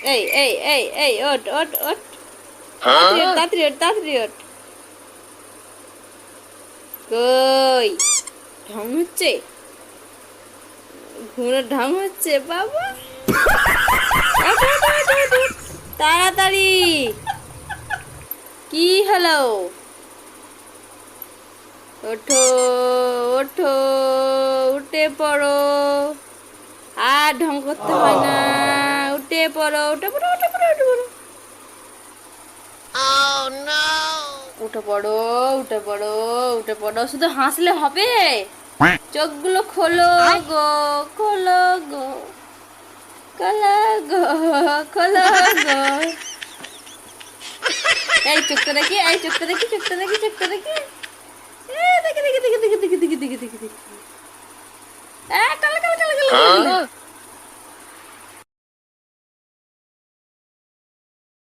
এই ওঠ ওঠ ওঠ, তাড়াতাড়ি ওঠ তাড়াতাড়ি ওঠ। কই ঢং হচ্ছে, ঘুমের ঢং হচ্ছে বাবা। ওঠ, ওঠ, ওঠ, ওঠ, ওঠ, তাড়াতাড়ি। কি হলো? ওঠো ওঠো, উঠে পড়ো, আর ঢং করতে হয় না। উঠে পড়ো উঠে পড়ো উঠে পড়ো উঠে পড়ো। উঠে পড়ো উঠে পড়ো উঠে পড়ো, শুধু হাসলে হবে? চোখগুলো খোলো গো, খোলো গো, খোলো গো, খোলো গো। এই চোখটা দেখি, এই চোখটা দেখি, চোখটা দেখি, চোখটা দেখি। দেখি দেখি দেখি দেখি দেখি দেখি দেখি দেখি দেখি। কালো কালো কালো কালো কালো।